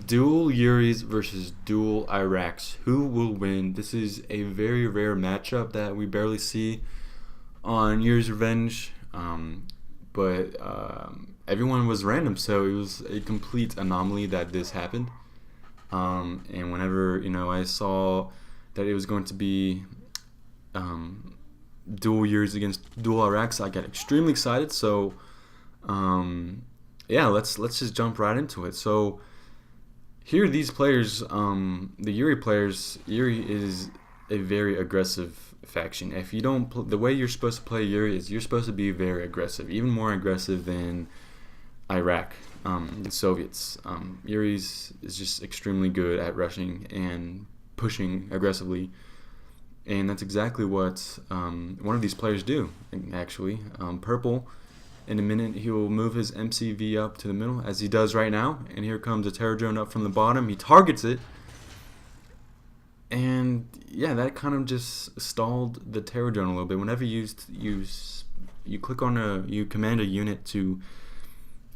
Dual Yuris versus dual Iraqs. Who will win? This is a very rare matchup that we barely see on Yuri's Revenge. But everyone was random, so it was a complete anomaly that this happened. And whenever I saw that it was going to be um, dual Yuris against dual Iraqs, I got extremely excited. So yeah, let's just jump right into it. So here, these players, the Yuri players, Yuri is a very aggressive faction. If you don't, the way you're supposed to play Yuri is you're supposed to be very aggressive, even more aggressive than Iraq, the Soviets. Yuri's is just extremely good at rushing and pushing aggressively, and that's exactly what one of these players do. Actually, Purple. In a minute, he will move his MCV up to the middle, as he does right now. And here comes a terror drone up from the bottom. He targets it. And yeah, that kind of just stalled the terror drone a little bit. Whenever you click on you command a unit to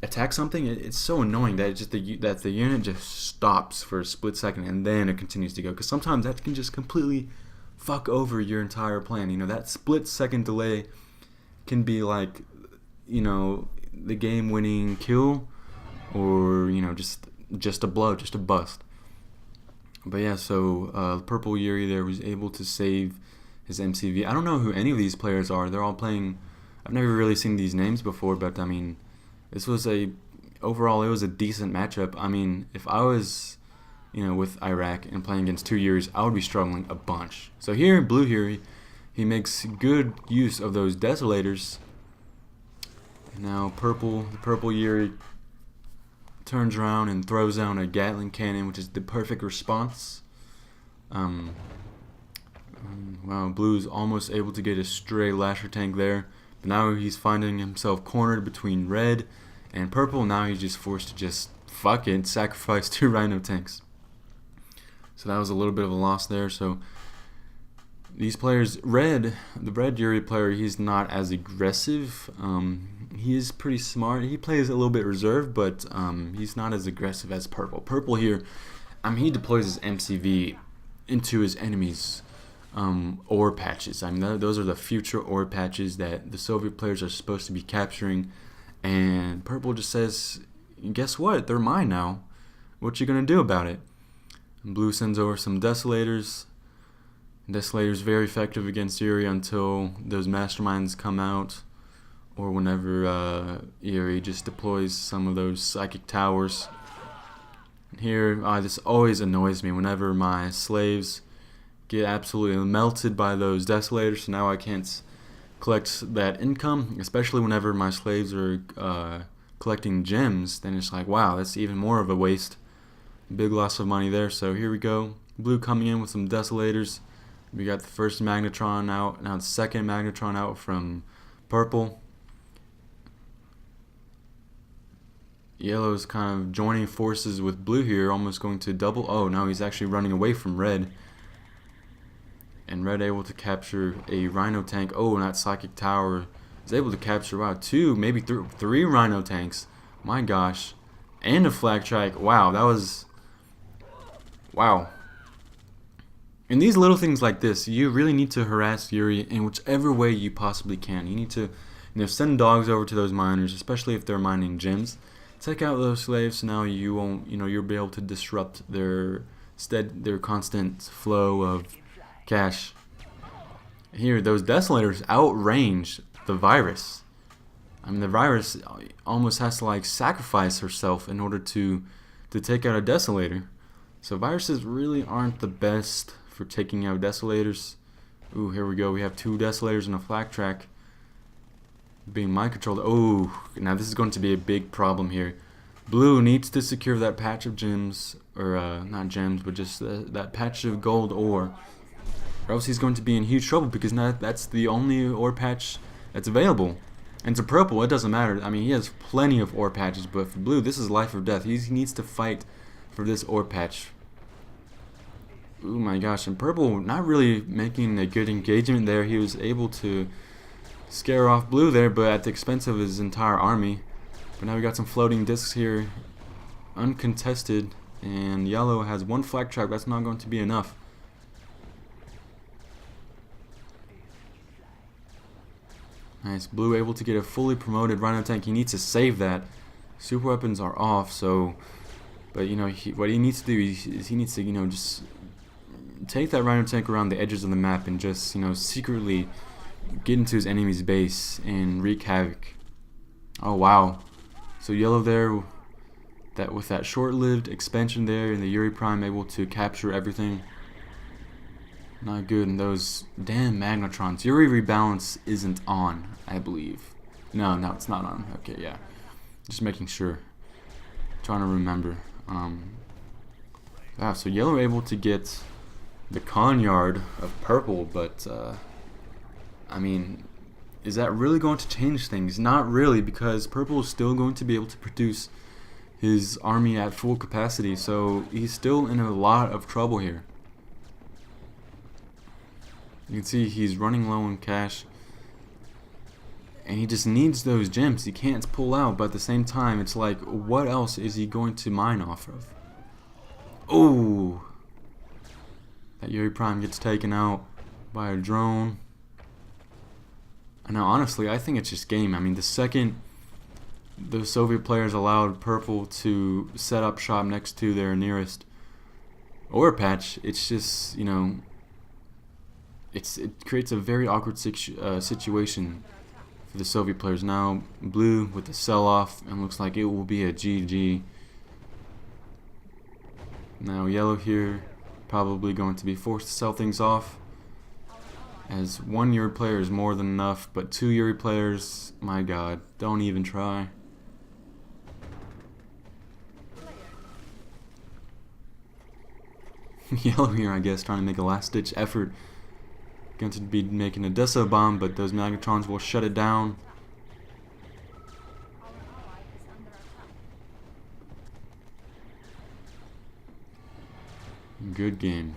attack something, it's so annoying that the unit just stops for a split second and then it continues to go. Because sometimes that can just completely fuck over your entire plan. That split second delay can be like the game-winning kill, or just a blow, just a bust. But yeah, so Purple Yuri there was able to save his MCV. I don't know who any of these players are. They're all playing. I've never really seen these names before, but I mean, this was overall it was a decent matchup. I mean, if I was with Iraq and playing against two Yuris, I would be struggling a bunch. So here, Blue Yuri, he makes good use of those desolators. Now the purple Yuri turns around and throws down a Gatling cannon, which is the perfect response. Wow, Blue's almost able to get a stray Lasher tank there, but now he's finding himself cornered between Red and Purple. Now he's just forced to just fuck it, sacrifice two Rhino tanks. So that was a little bit of a loss there. So these players, the red Yuri player, he's not as aggressive. He is pretty smart. He plays a little bit reserved, but he's not as aggressive as Purple. Purple here, he deploys his MCV into his enemies' ore patches. Those are the future ore patches that the Soviet players are supposed to be capturing. And Purple just says, guess what? They're mine now. What you gonna do about it? And Blue sends over some Desolators. Desolator's very effective against Yuri until those masterminds come out, or whenever Yuri just deploys some of those psychic towers. And here, this always annoys me whenever my slaves get absolutely melted by those desolators, so now I can't collect that income, especially whenever my slaves are collecting gems. Then it's like, wow, that's even more of a waste. Big loss of money there. So here we go. Blue coming in with some desolators. We got the first Magnetron out, now the second Magnetron out from Purple. Yellow's kind of joining forces with Blue here, almost going to double. Oh, now he's actually running away from Red. And Red able to capture a Rhino tank. Oh, and that Psychic Tower is able to capture, wow, two, maybe three Rhino tanks. My gosh. And a Flag Trike. Wow, that was... Wow. And these little things like this, you really need to harass Yuri in whichever way you possibly can. You need to, send dogs over to those miners, especially if they're mining gems. Take out those slaves, so now you won't, you'll be able to disrupt their constant flow of cash. Here, those desolators outrange the virus. The virus almost has to sacrifice herself in order to take out a desolator. So viruses really aren't the best for taking out desolators. Ooh, here we go. We have two desolators and a flak track being mind controlled. Oh, now this is going to be a big problem here. Blue needs to secure that patch of gems, or not gems, but just that patch of gold ore, or else he's going to be in huge trouble, because now that's the only ore patch that's available. And to Purple, it doesn't matter. He has plenty of ore patches, but for Blue, this is life or death. He needs to fight for this ore patch. Oh my gosh, and Purple not really making a good engagement there. He was able to scare off Blue there, but at the expense of his entire army. But now we got some floating discs here, uncontested. and yellow has one flak trap. That's not going to be enough. Nice. Blue able to get a fully promoted Rhino tank. He needs to save that. Super weapons are off, so... But, you know, what he needs to do is he needs to, you know, just take that Rhino tank around the edges of the map and just, you know, secretly get into his enemy's base and wreak havoc. Oh, wow. So yellow there, that with that short-lived expansion there and the Yuri Prime able to capture everything. Not good. And those damn Magnetrons. Yuri rebalance isn't on, I believe. No, it's not on. Okay, yeah. Just making sure. Trying to remember. Yeah, so yellow able to get the Conyard of purple, but I mean, is that really going to change things? Not really, because purple is still going to be able to produce his army at full capacity, so he's still in a lot of trouble here. You can see he's running low on cash, and he just needs those gems. He can't pull out, but at the same time, it's like, what else is he going to mine off of? Oh! That Yuri Prime gets taken out by a drone. And now, honestly, I think it's just game. I mean, the second the Soviet players allowed purple to set up shop next to their nearest ore patch, it's just, you know, it creates a very awkward situation for the Soviet players. Now, blue with the sell-off, and looks like it will be a GG. Now, yellow here, probably going to be forced to sell things off, as one Yuri player is more than enough, but two Yuri players, my god, don't even try. Yellow here, I guess, trying to make a last-ditch effort. Going to be making a Deso bomb, but those Magnetrons will shut it down. Good game.